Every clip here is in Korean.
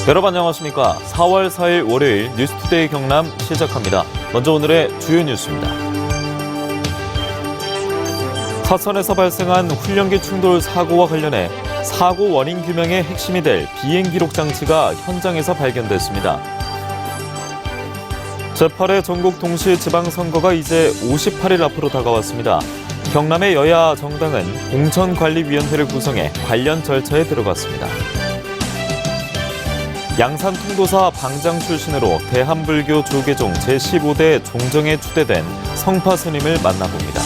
여러분 안녕하십니까. 4월 4일 월요일 뉴스투데이 경남 시작합니다. 먼저 오늘의 주요 뉴스입니다. 사천에서 발생한 훈련기 충돌 사고와 관련해 사고 원인 규명의 핵심이 될 비행 기록 장치가 현장에서 발견됐습니다. 제8회 전국 동시 지방선거가 이제 58일 앞으로 다가왔습니다. 경남의 여야 정당은 공천관리위원회를 구성해 관련 절차에 들어갔습니다. 양산 통도사 방장 출신으로 대한불교 조계종 제15대 종정에 추대된 성파 스님을 만나봅니다.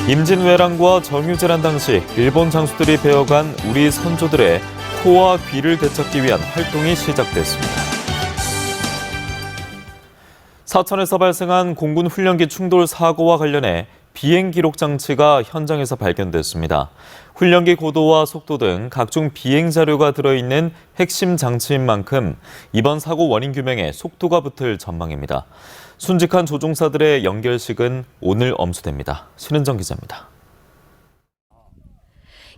임진왜란과 정유재란 당시 일본 장수들이 베어간 우리 선조들의 코와 귀를 되찾기 위한 활동이 시작됐습니다. 사천에서 발생한 공군 훈련기 충돌 사고와 관련해 비행 기록 장치가 현장에서 발견됐습니다. 훈련기 고도와 속도 등 각종 비행 자료가 들어있는 핵심 장치인 만큼 이번 사고 원인 규명에 속도가 붙을 전망입니다. 순직한 조종사들의 연결식은 오늘 엄수됩니다. 신은정 기자입니다.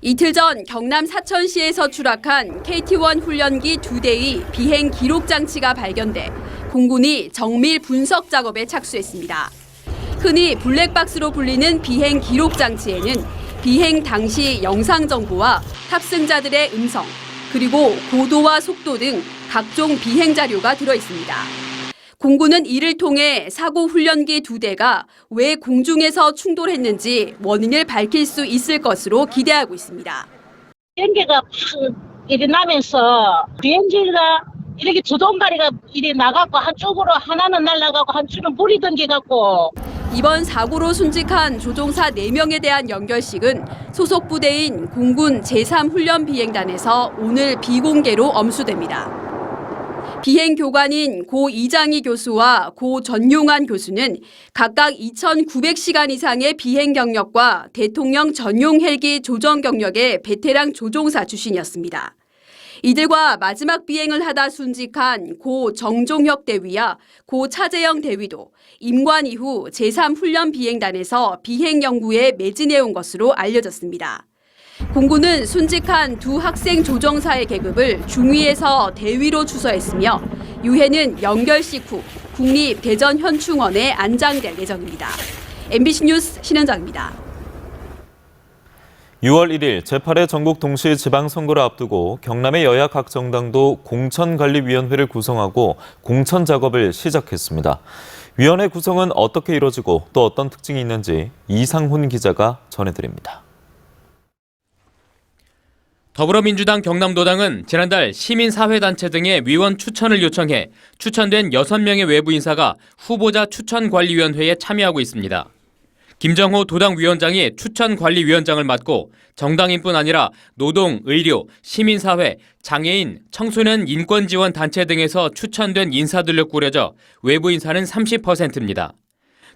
이틀 전 경남 사천시에서 추락한 KT-1 훈련기 2대의 비행 기록 장치가 발견돼 공군이 정밀 분석 작업에 착수했습니다. 흔히 블랙박스로 불리는 비행 기록 장치에는 비행 당시 영상 정보와 탑승자들의 음성, 그리고 고도와 속도 등 각종 비행 자료가 들어 있습니다. 공군은 이를 통해 사고 훈련기 2대가 왜 공중에서 충돌했는지 원인을 밝힐 수 있을 것으로 기대하고 있습니다. 비행기가 팍 일이 나면서 비행기가 이렇게 두 동가리가 이리 나가고 한쪽으로 하나는 날아가고 한쪽은 불이 던져갖고 이번 사고로 순직한 조종사 4명에 대한 연결식은 소속 부대인 공군 제3훈련비행단에서 오늘 비공개로 엄수됩니다. 비행 교관인 고 이장희 교수와 고 전용환 교수는 각각 2,900시간 이상의 비행 경력과 대통령 전용 헬기 조정 경력의 베테랑 조종사 출신이었습니다. 이들과 마지막 비행을 하다 순직한 고 정종혁 대위와 고 차재영 대위도 임관 이후 제3훈련비행단에서 비행 연구에 매진해온 것으로 알려졌습니다. 공군은 순직한 두 학생 조종사의 계급을 중위에서 대위로 추서했으며 유해는 연결식 후 국립대전현충원에 안장될 예정입니다. MBC 뉴스 신현정입니다. 6월 1일 제8회 전국 동시 지방선거를 앞두고 경남의 여야 각 정당도 공천관리위원회를 구성하고 공천 작업을 시작했습니다. 위원회 구성은 어떻게 이루어지고 또 어떤 특징이 있는지 이상훈 기자가 전해드립니다. 더불어민주당 경남도당은 지난달 시민사회단체 등의 위원 추천을 요청해 추천된 6명의 외부 인사가 후보자 추천관리위원회에 참여하고 있습니다. 김정호 도당위원장이 추천관리위원장을 맡고 정당인뿐 아니라 노동, 의료, 시민사회, 장애인, 청소년 인권지원 단체 등에서 추천된 인사들로 꾸려져 외부 인사는 30%입니다.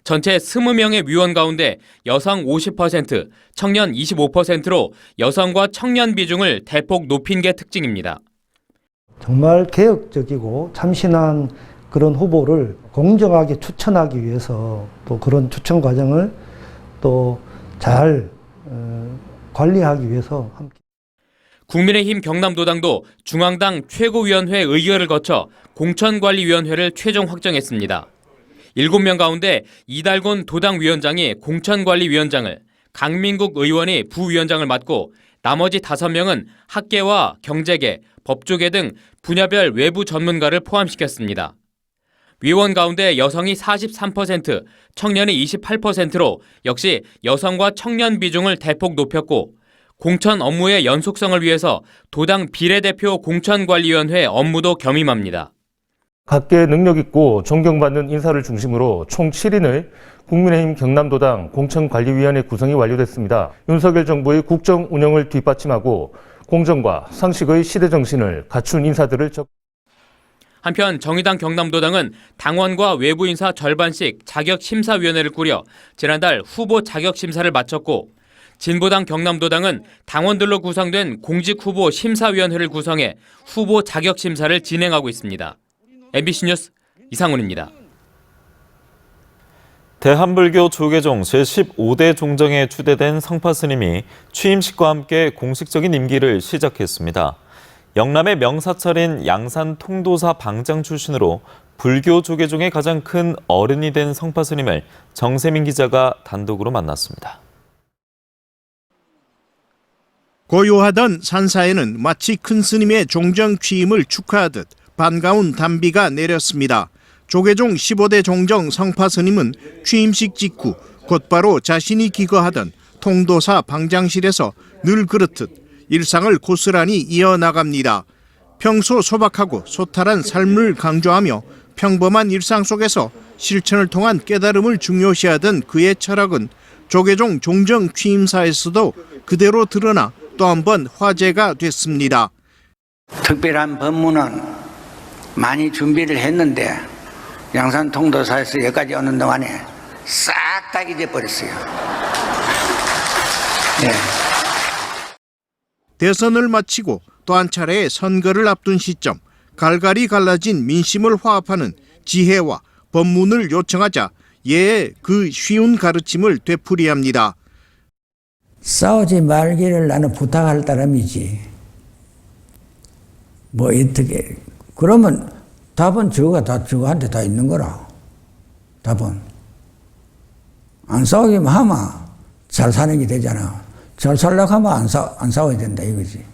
전체 20명의 위원 가운데 여성 50%, 청년 25%로 여성과 청년 비중을 대폭 높인 게 특징입니다. 정말 개혁적이고 참신한 그런 후보를 공정하게 추천하기 위해서 또 그런 추천 과정을 또 잘 관리하기 위해서 함께. 국민의힘 경남도당도 중앙당 최고위원회 의결을 거쳐 공천관리위원회를 최종 확정했습니다. 7명 가운데 이달곤 도당위원장이 공천관리위원장을, 강민국 의원이 부위원장을 맡고 나머지 5명은 학계와 경제계, 법조계 등 분야별 외부 전문가를 포함시켰습니다. 위원 가운데 여성이 43%, 청년이 28%로 역시 여성과 청년 비중을 대폭 높였고 공천 업무의 연속성을 위해서 도당 비례대표 공천관리위원회 업무도 겸임합니다. 각계 능력 있고 존경받는 인사를 중심으로 총 7인의 국민의힘 경남도당 공천관리위원회 구성이 완료됐습니다. 윤석열 정부의 국정 운영을 뒷받침하고 공정과 상식의 시대 정신을 갖춘 인사들을 한편 정의당 경남도당은 당원과 외부 인사 절반씩 자격심사위원회를 꾸려 지난달 후보 자격심사를 마쳤고 진보당 경남도당은 당원들로 구성된 공직후보 심사위원회를 구성해 후보 자격심사를 진행하고 있습니다. MBC 뉴스 이상훈입니다. 대한불교 조계종 제15대 종정에 추대된 성파 스님이 취임식과 함께 공식적인 임기를 시작했습니다. 영남의 명사찰인 양산 통도사 방장 출신으로 불교 조계종의 가장 큰 어른이 된 성파 스님을 정세민 기자가 단독으로 만났습니다. 고요하던 산사에는 마치 큰 스님의 종정 취임을 축하하듯 반가운 단비가 내렸습니다. 조계종 15대 종정 성파 스님은 취임식 직후 곧바로 자신이 기거하던 통도사 방장실에서 늘 그렇듯 일상을 고스란히 이어나갑니다. 평소 소박하고 소탈한 삶을 강조하며 평범한 일상 속에서 실천을 통한 깨달음을 중요시하던 그의 철학은 조계종 종정 취임사에서도 그대로 드러나 또 한 번 화제가 됐습니다. 특별한 법문은 많이 준비를 했는데 양산 통도사에서 여기까지 오는 동안에 싹 다 잊어버렸어요. 네. 대선을 마치고 또 한 차례의 선거를 앞둔 시점 갈갈이 갈라진 민심을 화합하는 지혜와 법문을 요청하자 예의 그 쉬운 가르침을 되풀이합니다. 싸우지 말기를 나는 부탁할 따름이지. 뭐 어떻게 그러면 답은 저한테 다 있는 거라. 답은 안 싸우기만 하면 잘 사는 게 되잖아. 잘 살려고 하면 안 싸워야 된다 이거지.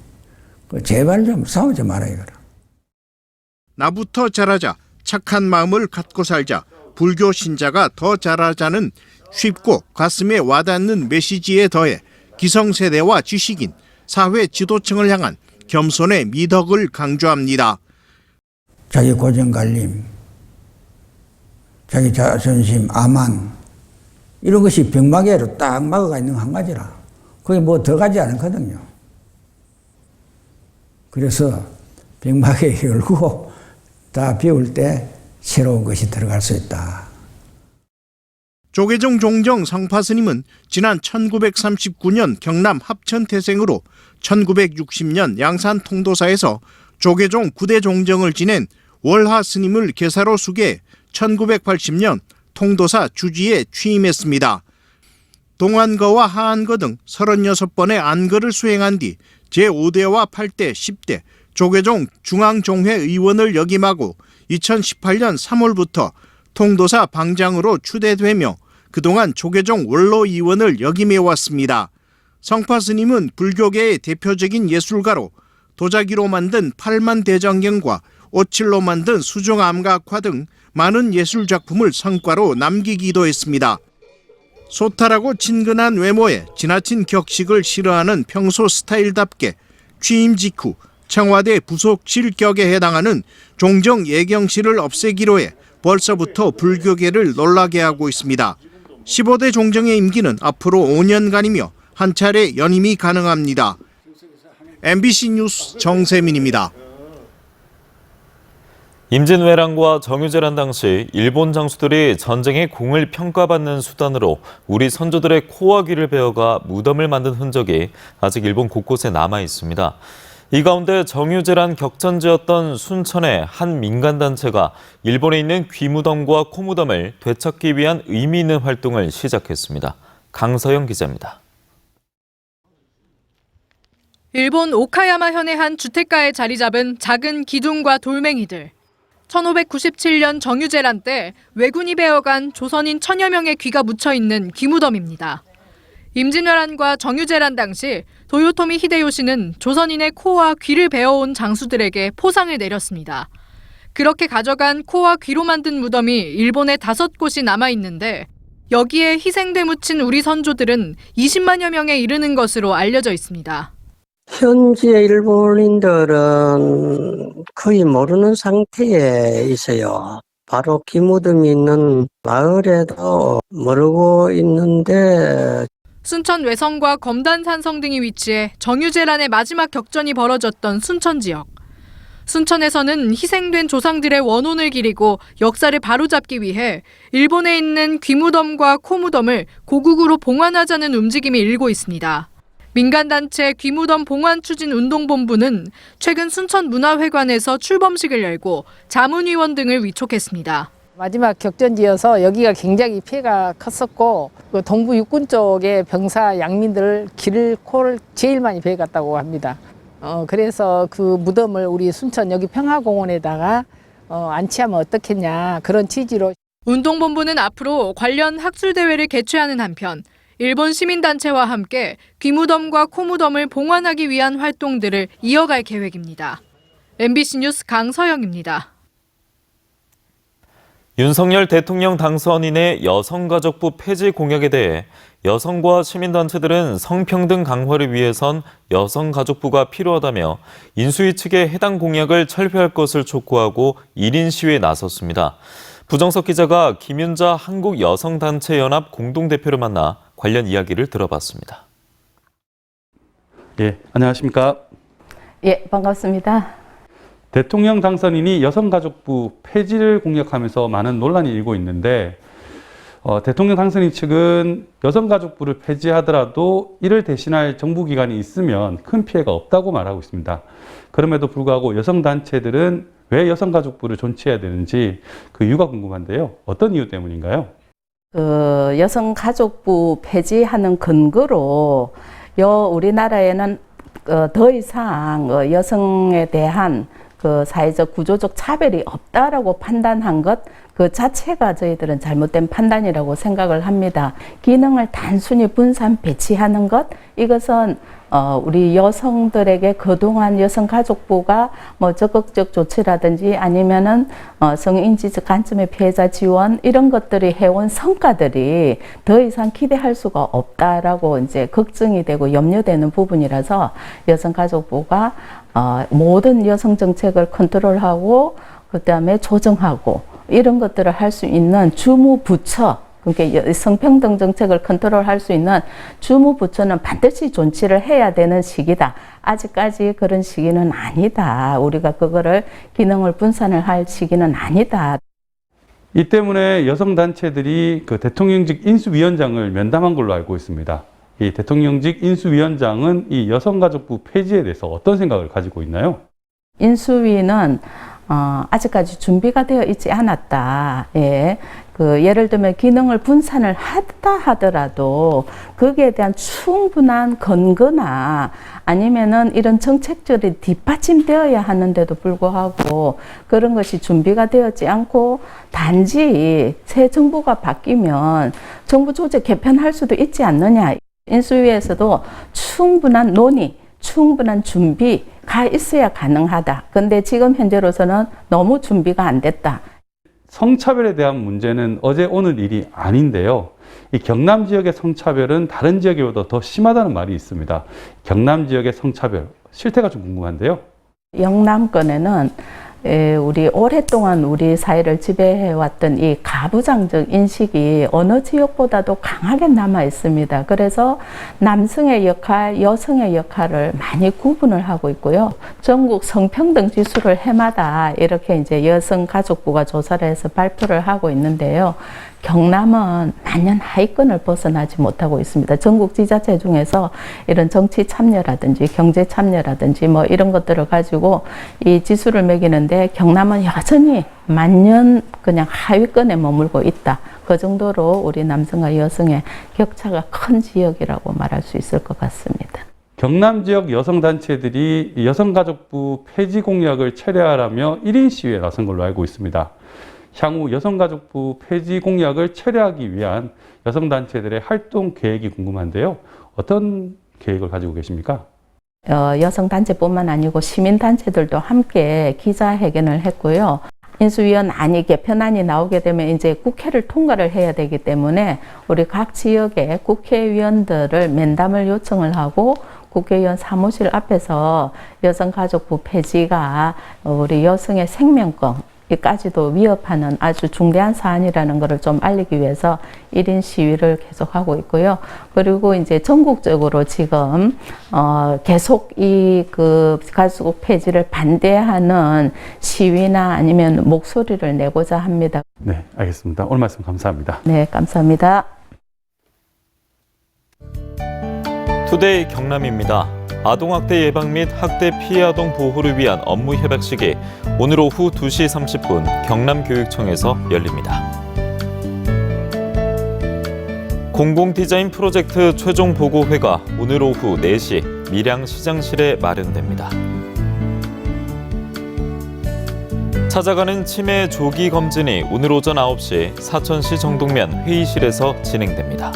제발 좀 싸우지 마라 이거라. 나부터 잘하자, 착한 마음을 갖고 살자, 불교 신자가 더 잘하자는 쉽고 가슴에 와닿는 메시지에 더해 기성세대와 지식인, 사회 지도층을 향한 겸손의 미덕을 강조합니다. 자기 고정관림, 자기 자존심, 아만 이런 것이 병마개로 딱 막아가 있는 한 가지라. 거기 뭐 더 가지 않거든요. 그래서 병마개 열고 다 비울 때 새로운 것이 들어갈 수 있다. 조계종 종정 성파 스님은 지난 1939년 경남 합천 태생으로 1960년 양산 통도사에서 조계종 9대 종정을 지낸 월하 스님을 계사로 수계해 1980년 통도사 주지에 취임했습니다. 동안거와 하안거 등 36번의 안거를 수행한 뒤 제5대와 8대, 10대 조계종 중앙종회 의원을 역임하고 2018년 3월부터 통도사 방장으로 추대되며 그동안 조계종 원로의원을 역임해왔습니다. 성파 스님은 불교계의 대표적인 예술가로 도자기로 만든 팔만대장경과 오칠로 만든 수종암각화 등 많은 예술작품을 성과로 남기기도 했습니다. 소탈하고 친근한 외모에 지나친 격식을 싫어하는 평소 스타일답게 취임 직후 청와대 부속실 격에 해당하는 종정 예경실을 없애기로 해 벌써부터 불교계를 놀라게 하고 있습니다. 15대 종정의 임기는 앞으로 5년간이며 한 차례 연임이 가능합니다. MBC 뉴스 정세민입니다. 임진왜란과 정유재란 당시 일본 장수들이 전쟁의 공을 평가받는 수단으로 우리 선조들의 코와 귀를 베어가 무덤을 만든 흔적이 아직 일본 곳곳에 남아 있습니다. 이 가운데 정유재란 격전지였던 순천의 한 민간단체가 일본에 있는 귀무덤과 코무덤을 되찾기 위한 의미 있는 활동을 시작했습니다. 강서영 기자입니다. 일본 오카야마현의 한 주택가에 자리 잡은 작은 기둥과 돌멩이들. 1597년 정유재란 때 왜군이 베어간 조선인 1000여 명의 귀가 묻혀있는 귀무덤입니다. 임진왜란과 정유재란 당시 도요토미 히데요시는 조선인의 코와 귀를 베어온 장수들에게 포상을 내렸습니다. 그렇게 가져간 코와 귀로 만든 무덤이 일본에 5곳이 남아있는데 여기에 희생돼 묻힌 우리 선조들은 20만여 명에 이르는 것으로 알려져 있습니다. 현지의 일본인들은 거의 모르는 상태에 있어요. 바로 귀무덤이 있는 마을에도 모르고 있는데 순천 외성과 검단산성 등이 위치해 정유재란의 마지막 격전이 벌어졌던 순천 지역. 순천에서는 희생된 조상들의 원혼을 기리고 역사를 바로잡기 위해 일본에 있는 귀무덤과 코무덤을 고국으로 봉환하자는 움직임이 일고 있습니다. 민간단체 귀무덤 봉환추진운동본부는 최근 순천문화회관에서 출범식을 열고 자문위원 등을 위촉했습니다. 마지막 격전지여서 여기가 굉장히 피해가 컸었고 그 동부 육군 쪽의 병사 양민들 귀를 코를 제일 많이 베어갔다고 합니다. 그래서 그 무덤을 우리 순천 여기 평화공원에다가 안치하면 어떻겠냐 그런 취지로. 운동본부는 앞으로 관련 학술대회를 개최하는 한편 일본 시민단체와 함께 귀무덤과 코무덤을 봉환하기 위한 활동들을 이어갈 계획입니다. MBC 뉴스 강서영입니다. 윤석열 대통령 당선인의 여성가족부 폐지 공약에 대해 여성과 시민단체들은 성평등 강화를 위해선 여성가족부가 필요하다며 인수위 측에 해당 공약을 철회할 것을 촉구하고 1인 시위에 나섰습니다. 부정석 기자가 김윤자 한국여성단체연합 공동대표를 만나 관련 이야기를 들어봤습니다. 예, 안녕하십니까? 예, 반갑습니다. 대통령 당선인이 여성가족부 폐지를 공약하면서 많은 논란이 일고 있는데 대통령 당선인 측은 여성가족부를 폐지하더라도 이를 대신할 정부기관이 있으면 큰 피해가 없다고 말하고 있습니다. 그럼에도 불구하고 여성단체들은 왜 여성가족부를 존치해야 되는지 그 이유가 궁금한데요. 어떤 이유 때문인가요? 여성가족부 폐지하는 근거로 우리나라에는 더 이상 여성에 대한 그 사회적 구조적 차별이 없다라고 판단한 것 그 자체가 저희들은 잘못된 판단이라고 생각을 합니다. 기능을 단순히 분산 배치하는 것 이것은 우리 여성들에게 그동안 여성가족부가 뭐 적극적 조치라든지 아니면은 성인지적 관점의 피해자 지원 이런 것들이 해온 성과들이 더 이상 기대할 수가 없다라고 이제 걱정이 되고 염려되는 부분이라서 여성가족부가 모든 여성 정책을 컨트롤하고 그다음에 조정하고 이런 것들을 할 수 있는 주무부처, 그러니까 성평등 정책을 컨트롤할 수 있는 주무부처는 반드시 존치를 해야 되는 시기다. 아직까지 그런 시기는 아니다. 우리가 그거를 기능을 분산을 할 시기는 아니다. 이 때문에 여성단체들이 그 대통령직 인수위원장을 면담한 걸로 알고 있습니다. 이 대통령직 인수위원장은 이 여성가족부 폐지에 대해서 어떤 생각을 가지고 있나요? 인수위는 아직까지 준비가 되어 있지 않았다. 예. 예를 들면 기능을 분산을 하다 하더라도 거기에 대한 충분한 근거나 아니면은 이런 정책들이 뒷받침되어야 하는데도 불구하고 그런 것이 준비가 되었지 않고 단지 새 정부가 바뀌면 정부 조직 개편할 수도 있지 않느냐. 인수위에서도 충분한 논의, 충분한 준비가 있어야 가능하다. 근데 지금 현재로서는 너무 준비가 안 됐다. 성차별에 대한 문제는 어제 오늘 일이 아닌데요. 이 경남 지역의 성차별은 다른 지역보다 더 심하다는 말이 있습니다. 경남 지역의 성차별, 실태가 좀 궁금한데요. 영남권에는 우리 오랫동안 우리 사회를 지배해왔던 이 가부장적 인식이 어느 지역보다도 강하게 남아 있습니다. 그래서 남성의 역할, 여성의 역할을 많이 구분을 하고 있고요. 전국 성평등 지수를 해마다 이렇게 이제 여성가족부가 조사를 해서 발표를 하고 있는데요. 경남은 만년 하위권을 벗어나지 못하고 있습니다. 전국 지자체 중에서 이런 정치 참여라든지 경제 참여라든지 뭐 이런 것들을 가지고 이 지수를 매기는데 경남은 여전히 만년 그냥 하위권에 머물고 있다. 그 정도로 우리 남성과 여성의 격차가 큰 지역이라고 말할 수 있을 것 같습니다. 경남 지역 여성단체들이 여성가족부 폐지 공약을 철회하라며 1인 시위에 나선 걸로 알고 있습니다. 향후 여성가족부 폐지 공약을 철회하기 위한 여성단체들의 활동 계획이 궁금한데요. 어떤 계획을 가지고 계십니까? 여성단체뿐만 아니고 시민단체들도 함께 기자회견을 했고요. 인수위원안이 개편안이 나오게 되면 이제 국회를 통과를 해야 되기 때문에 우리 각 지역의 국회의원들을 면담을 요청을 하고 국회의원 사무실 앞에서 여성가족부 폐지가 우리 여성의 생명권 까지도 위협하는 아주 중대한 사안이라는 것을 좀 알리기 위해서 1인 시위를 계속하고 있고요. 그리고 이제 전국적으로 지금 계속 이 가족 폐지를 반대하는 시위나 아니면 목소리를 내고자 합니다. 네, 알겠습니다. 오늘 말씀 감사합니다. 네, 감사합니다. 투데이 경남입니다. 아동학대 예방 및 학대 피해 아동 보호를 위한 업무 협약식이 오늘 오후 2시 30분 경남교육청에서 열립니다. 공공디자인 프로젝트 최종 보고회가 오늘 오후 4시 밀양 시장실에 마련됩니다. 찾아가는 치매 조기 검진이 오늘 오전 9시 사천시 정동면 회의실에서 진행됩니다.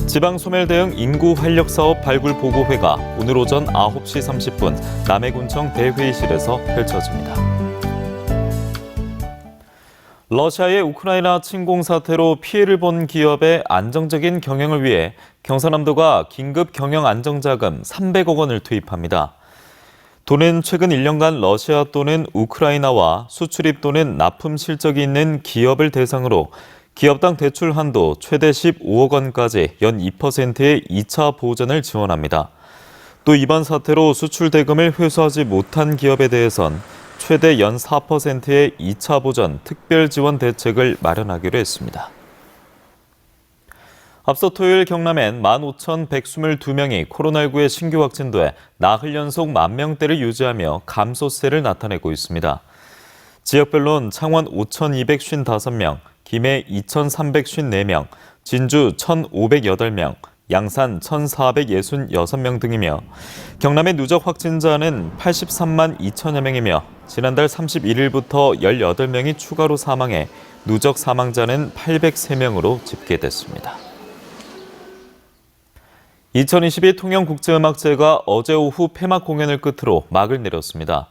지방소멸 대응 인구 활력 사업 발굴 보고회가 오늘 오전 9시 30분 남해군청 대회의실에서 펼쳐집니다. 러시아의 우크라이나 침공 사태로 피해를 본 기업의 안정적인 경영을 위해 경상남도가 긴급 경영 안정자금 300억 원을 투입합니다. 도는 최근 1년간 러시아 또는 우크라이나와 수출입 또는 납품 실적이 있는 기업을 대상으로 기업당 대출 한도 최대 15억 원까지 연 2%의 2차 보전을 지원합니다. 또 이번 사태로 수출 대금을 회수하지 못한 기업에 대해선 최대 연 4%의 2차 보전 특별 지원 대책을 마련하기로 했습니다. 앞서 토요일 경남엔 15,122명이 코로나19에 신규 확진돼 나흘 연속 10,000명대를 유지하며 감소세를 나타내고 있습니다. 지역별로는 창원 5,255명, 김해 2,354명, 진주 1,508명, 양산 1,466명 등이며 경남의 누적 확진자는 83만 2천여 명이며 지난달 31일부터 18명이 추가로 사망해 누적 사망자는 803명으로 집계됐습니다. 2022 통영국제음악제가 어제 오후 폐막 공연을 끝으로 막을 내렸습니다.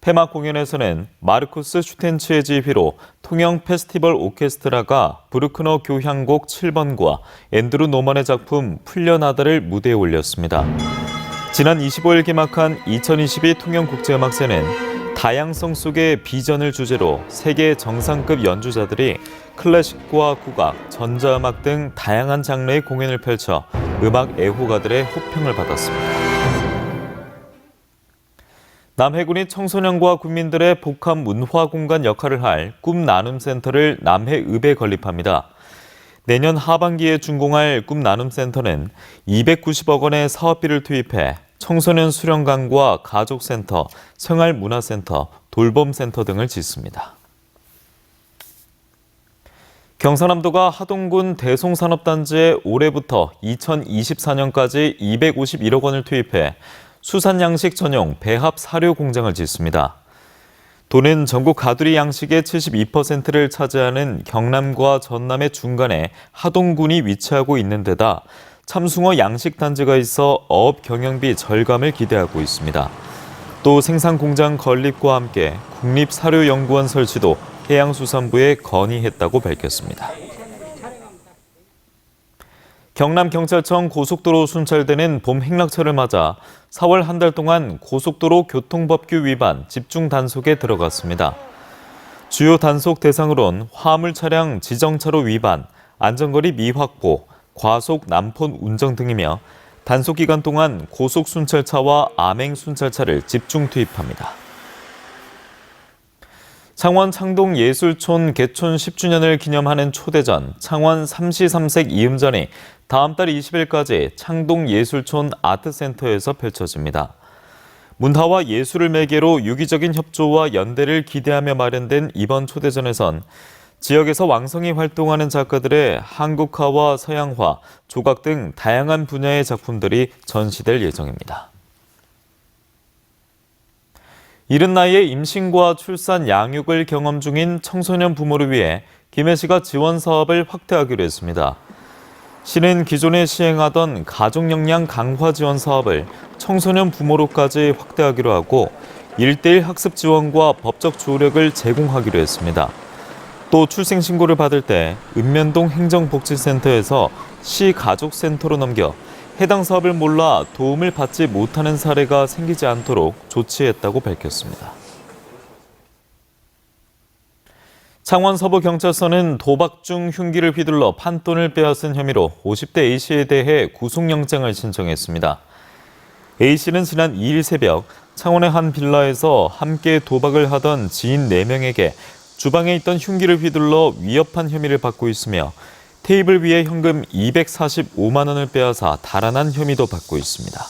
폐막 공연에서는 마르쿠스 슈텐츠의 지휘로 통영 페스티벌 오케스트라가 브루크너 교향곡 7번과 앤드루 노먼의 작품 풀려나다를 무대에 올렸습니다. 지난 25일 개막한 2022 통영국제음악제는 다양성 속의 비전을 주제로 세계 정상급 연주자들이 클래식과 국악, 전자음악 등 다양한 장르의 공연을 펼쳐 음악 애호가들의 호평을 받았습니다. 남해군이 청소년과 국민들의 복합 문화 공간 역할을 할 꿈 나눔 센터를 남해읍에 건립합니다. 내년 하반기에 준공할 꿈 나눔 센터는 290억 원의 사업비를 투입해 청소년 수련관과 가족센터, 생활문화센터, 돌봄센터 등을 짓습니다. 경상남도가 하동군 대송산업단지에 올해부터 2024년까지 251억 원을 투입해 수산양식 전용 배합 사료 공장을 짓습니다. 도는 전국 가두리 양식의 72%를 차지하는 경남과 전남의 중간에 하동군이 위치하고 있는 데다 참숭어 양식단지가 있어 어업 경영비 절감을 기대하고 있습니다. 또 생산공장 건립과 함께 국립사료연구원 설치도 해양수산부에 건의했다고 밝혔습니다. 경남경찰청 고속도로 순찰대는 봄 행락철을 맞아 4월 한 달 동안 고속도로 교통법규 위반 집중 단속에 들어갔습니다. 주요 단속 대상으론 화물 차량 지정차로 위반, 안전거리 미확보, 과속 난폰 운전 등이며 단속 기간 동안 고속 순찰차와 암행 순찰차를 집중 투입합니다. 창원 창동 예술촌 개촌 10주년을 기념하는 초대전 창원 삼시삼색 이음전이 다음 달 20일까지 창동 예술촌 아트센터에서 펼쳐집니다. 문화와 예술을 매개로 유기적인 협조와 연대를 기대하며 마련된 이번 초대전에선 지역에서 왕성히 활동하는 작가들의 한국화와 서양화, 조각 등 다양한 분야의 작품들이 전시될 예정입니다. 이른 나이에 임신과 출산, 양육을 경험 중인 청소년 부모를 위해 김해시가 지원 사업을 확대하기로 했습니다. 시는 기존에 시행하던 가족 역량 강화 지원 사업을 청소년 부모로까지 확대하기로 하고 1:1 학습 지원과 법적 조력을 제공하기로 했습니다. 또 출생신고를 받을 때 읍면동 행정복지센터에서 시 가족센터로 넘겨 해당 사업을 몰라 도움을 받지 못하는 사례가 생기지 않도록 조치했다고 밝혔습니다. 창원 서부경찰서는 도박 중 흉기를 휘둘러 판돈을 빼앗은 혐의로 50대 A씨에 대해 구속영장을 신청했습니다. A씨는 지난 2일 새벽 창원의 한 빌라에서 함께 도박을 하던 지인 4명에게 주방에 있던 흉기를 휘둘러 위협한 혐의를 받고 있으며 테이블 위에 현금 245만 원을 빼앗아 달아난 혐의도 받고 있습니다.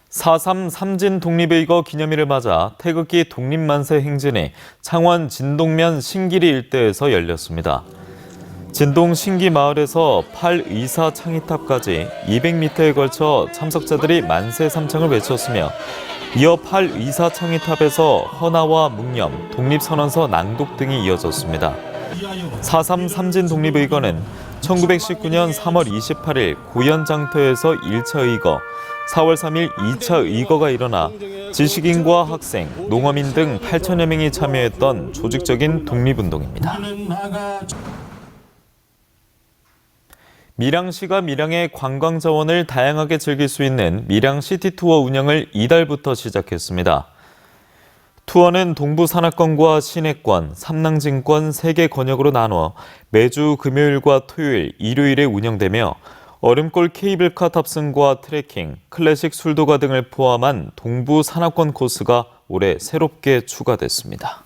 4.3 삼진 독립의거 기념일을 맞아 태극기 독립만세 행진이 창원 진동면 신길이 일대에서 열렸습니다. 진동 신기마을에서 824 창의탑까지 200m에 걸쳐 참석자들이 만세 삼창을 외쳤으며 이어 824 창의탑에서 헌화와 묵념, 독립선언서 낭독 등이 이어졌습니다. 4.3 삼진 독립의거는 1919년 3월 28일 고연장터에서 1차 의거, 4월 3일 2차 의거가 일어나 지식인과 학생, 농어민 등 8천여 명이 참여했던 조직적인 독립운동입니다. 밀양시가 밀양의 관광자원을 다양하게 즐길 수 있는 밀양 시티투어 운영을 이달부터 시작했습니다. 투어는 동부 산악권과 시내권, 삼낭진권 3개 권역으로 나눠 매주 금요일과 토요일, 일요일에 운영되며 얼음골 케이블카 탑승과 트레킹, 클래식 술도가 등을 포함한 동부 산악권 코스가 올해 새롭게 추가됐습니다.